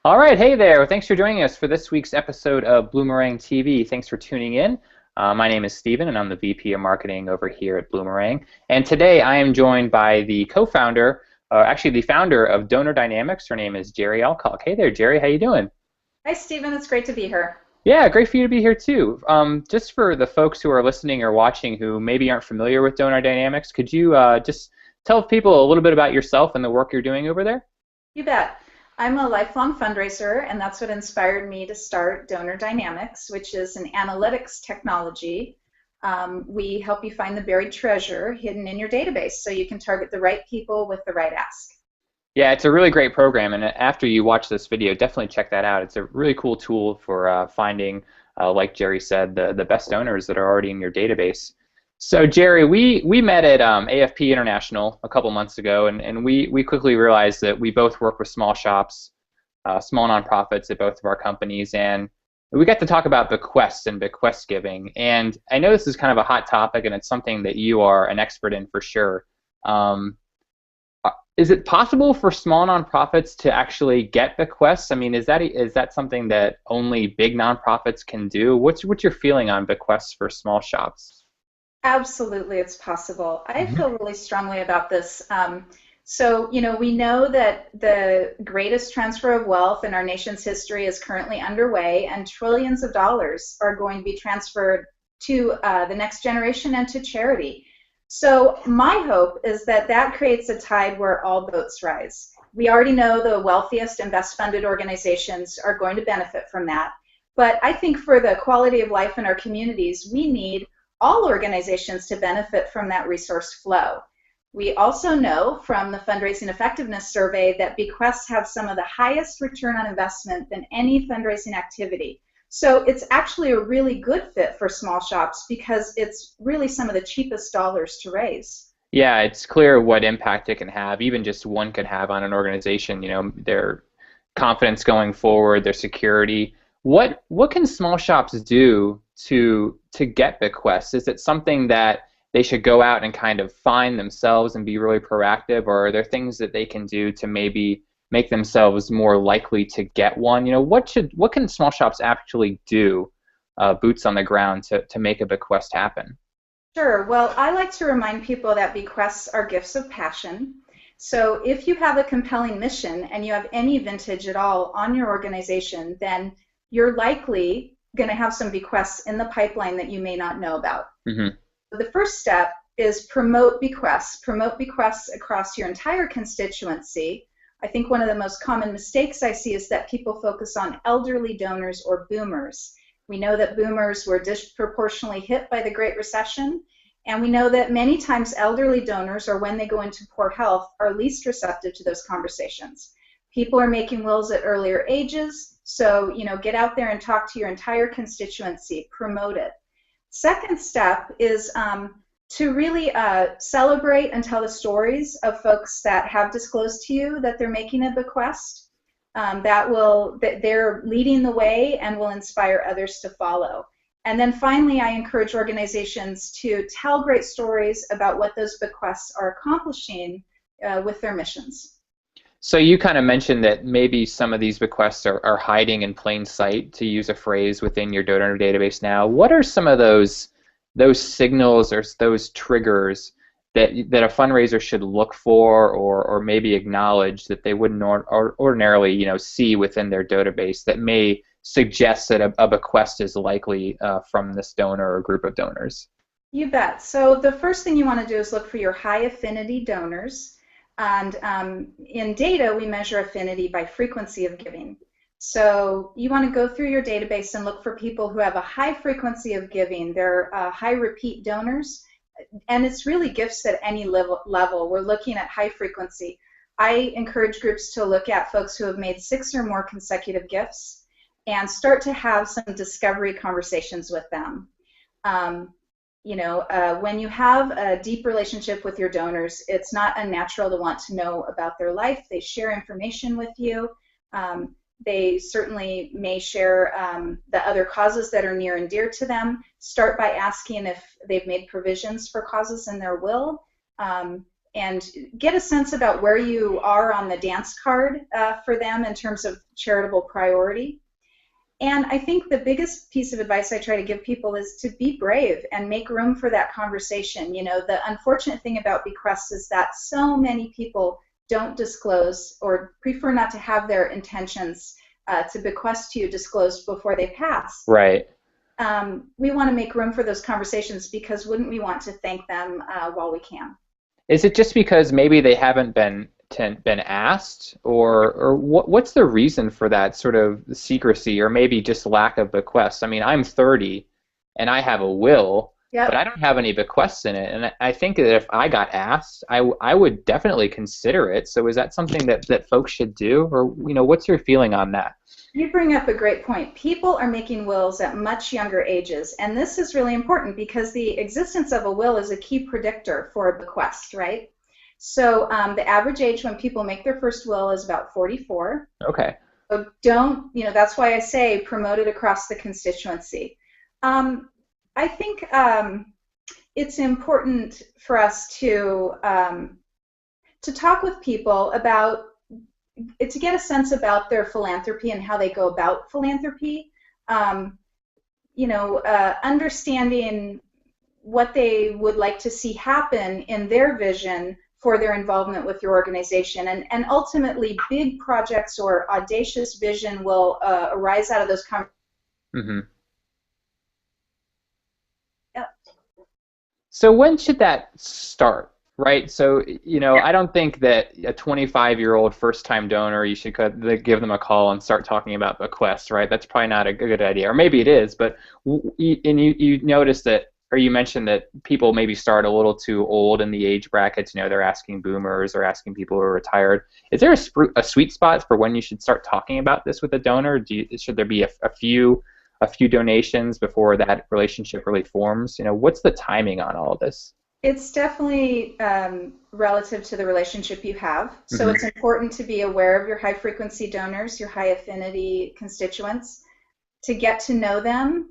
All right, hey there. Thanks for joining us for this week's episode of Bloomerang TV. Thanks for tuning in. My name is Steven, and I'm the VP of Marketing over here at Bloomerang. And today I am joined by the co-founder, actually the founder of DonorDynamics. Her name is Jeri Alcock. Hey there, Jeri. How you doing? Hi, Stephen. It's great to be here. Yeah, great for you to be here too. Just for the folks who are listening or watching who maybe aren't familiar with DonorDynamics, could you just tell people a little bit about yourself and the work you're doing over there? You bet. I'm a lifelong fundraiser, and that's what inspired me to start DonorDynamics, which is an analytics technology. We help you find the buried treasure hidden in your database so you can target the right people with the right ask. Yeah, it's a really great program, and after you watch this video, definitely check that out. It's a really cool tool for finding, like Jeri said, the best donors that are already in your database. So Jeri, we met at AFP International a couple months ago, and we quickly realized that we both work with small shops, small nonprofits at both of our companies, and we got to talk about bequests and bequest giving. And I know this is kind of a hot topic, and it's something that you are an expert in for sure. Is it possible for small nonprofits to actually get bequests? I mean, is that something that only big nonprofits can do? What's your feeling on bequests for small shops? Absolutely, it's possible. I feel really strongly about this. We know that the greatest transfer of wealth in our nation's history is currently underway, and trillions of dollars are going to be transferred to the next generation and to charity. So my hope is that that creates a tide where all boats rise. We already know the wealthiest and best funded organizations are going to benefit from that. But I think for the quality of life in our communities, we need all organizations to benefit from that resource flow. We also know from the Fundraising Effectiveness Survey that bequests have some of the highest return on investment than any fundraising activity. So it's actually a really good fit for small shops because it's really some of the cheapest dollars to raise. Yeah, it's clear what impact it can have, even just one could have on an organization, their confidence going forward, their security. What can small shops do to get bequests? Is it something that they should go out and kind of find themselves and be really proactive, or are there things that they can do to maybe make themselves more likely to get one? What can small shops actually do, boots on the ground, to make a bequest happen? Sure. Well, I like to remind people that bequests are gifts of passion. So if you have a compelling mission and you have any vintage at all on your organization, then you're likely going to have some bequests in the pipeline that you may not know about. Mm-hmm. The first step is promote bequests. Promote bequests across your entire constituency. I think one of the most common mistakes I see is that people focus on elderly donors or boomers. We know that boomers were disproportionately hit by the Great Recession, and we know that many times elderly donors, or when they go into poor health, are least receptive to those conversations. People are making wills at earlier ages, so get out there and talk to your entire constituency, promote it. Second step is to really celebrate and tell the stories of folks that have disclosed to you that they're making a bequest. That they're leading the way and will inspire others to follow. And then finally, I encourage organizations to tell great stories about what those bequests are accomplishing with their missions. So you kind of mentioned that maybe some of these bequests are hiding in plain sight, to use a phrase within your donor database now. What are some of those signals or those triggers that a fundraiser should look for, or maybe acknowledge that they wouldn't ordinarily see within their database that may suggest that a bequest is likely from this donor or group of donors? You bet. So the first thing you want to do is look for your high affinity donors. And in data, we measure affinity by frequency of giving. So you want to go through your database and look for people who have a high frequency of giving. They're high repeat donors, and it's really gifts at any level. We're looking at high frequency. I encourage groups to look at folks who have made 6 or more consecutive gifts and start to have some discovery conversations with them. When you have a deep relationship with your donors, it's not unnatural to want to know about their life. They share information with you. They certainly may share the other causes that are near and dear to them. Start by asking if they've made provisions for causes in their will. and get a sense about where you are on the dance card for them in terms of charitable priority. And I think the biggest piece of advice I try to give people is to be brave and make room for that conversation. You know, the unfortunate thing about bequests is that so many people don't disclose or prefer not to have their intentions to bequest to you disclosed before they pass. Right. We want to make room for those conversations because wouldn't we want to thank them while we can? Is it just because maybe they haven't been asked, or what's the reason for that sort of secrecy, or maybe just lack of bequests? I mean, I'm 30 and I have a will, yep, but I don't have any bequests in it, and I think that if I got asked, I would definitely consider it. So is that something that folks should do, or what's your feeling on that? You bring up a great point. People are making wills at much younger ages, and this is really important because the existence of a will is a key predictor for a bequest, right? So the average age when people make their first will is about 44. Okay. So that's why I say promote it across the constituency. I think it's important for us to talk with people about, to get a sense about their philanthropy and how they go about philanthropy. Understanding what they would like to see happen in their vision for their involvement with your organization. And ultimately, big projects or audacious vision will arise out of those conversations. Mm-hmm. Yep. So when should that start? Right, so I don't think that a 25-year-old first-time donor, you should give them a call and start talking about bequests, right? That's probably not a good idea, or maybe it is. But you notice that, or you mentioned that people maybe start a little too old in the age brackets. They're asking boomers or asking people who are retired. Is there a sweet spot for when you should start talking about this with a donor? Should there be a few donations before that relationship really forms? What's the timing on all of this? It's definitely relative to the relationship you have. So Mm-hmm. It's important to be aware of your high-frequency donors, your high-affinity constituents, to get to know them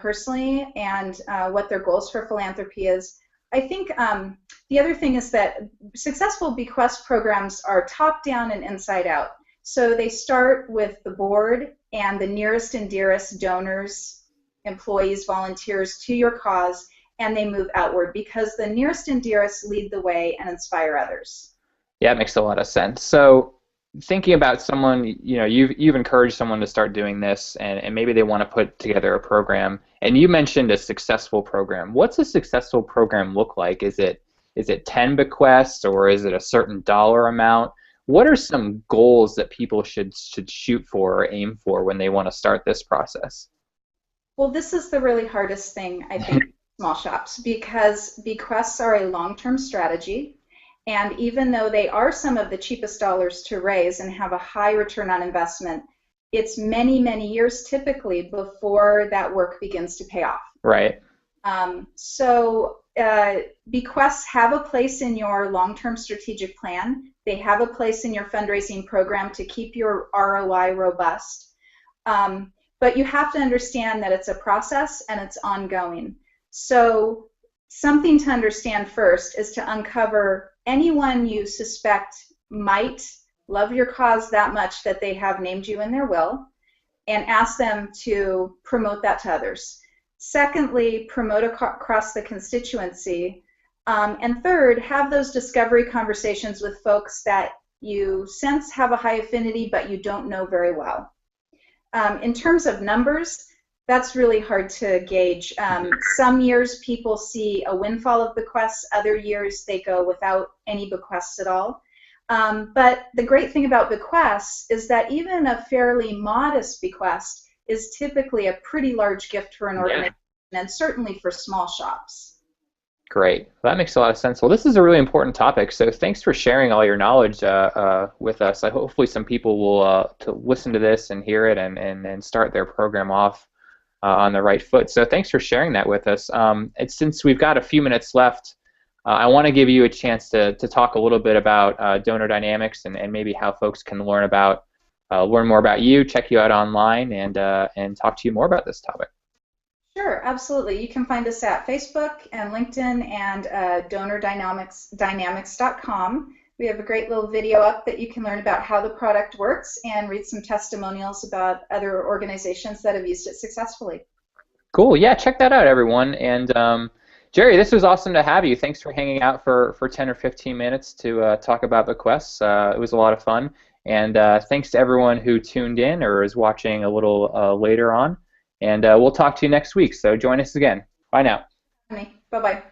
personally, and what their goals for philanthropy is. I think the other thing is that successful bequest programs are top-down and inside-out. So they start with the board and the nearest and dearest donors, employees, volunteers to your cause, and they move outward because the nearest and dearest lead the way and inspire others. Yeah, it makes a lot of sense. So thinking about someone, you've encouraged someone to start doing this, and maybe they want to put together a program, and you mentioned a successful program. What's a successful program look like? Is it 10 bequests, or is it a certain dollar amount? What are some goals that people should shoot for or aim for when they want to start this process? Well, this is the really hardest thing, I think, small shops, because bequests are a long-term strategy, and even though they are some of the cheapest dollars to raise and have a high return on investment, it's many, many years typically before that work begins to pay off. Right. Bequests have a place in your long-term strategic plan. They have a place in your fundraising program to keep your ROI robust. But you have to understand that it's a process and it's ongoing. So something to understand first is to uncover anyone you suspect might love your cause that much that they have named you in their will, and ask them to promote that to others. Secondly, promote across the constituency. And third, have those discovery conversations with folks that you sense have a high affinity but you don't know very well. In terms of numbers, that's really hard to gauge. Some years people see a windfall of bequests, other years they go without any bequests at all. But the great thing about bequests is that even a fairly modest bequest is typically a pretty large gift for an organization, and certainly for small shops. Great. Well, that makes a lot of sense. Well, this is a really important topic, so thanks for sharing all your knowledge with us. Hopefully some people will to listen to this and hear it and start their program off on the right foot. So thanks for sharing that with us. Since we've got a few minutes left, I want to give you a chance to talk a little bit about DonorDynamics and maybe how folks can learn more about you, check you out online, and talk to you more about this topic. Sure, absolutely. You can find us at Facebook and LinkedIn and DonorDynamics.com. We have a great little video up that you can learn about how the product works and read some testimonials about other organizations that have used it successfully. Cool. Yeah, check that out, everyone. And Jeri, this was awesome to have you. Thanks for hanging out for 10 or 15 minutes to talk about Bequests. It was a lot of fun. And thanks to everyone who tuned in or is watching a little later on. And we'll talk to you next week. So join us again. Bye now. Bye-bye.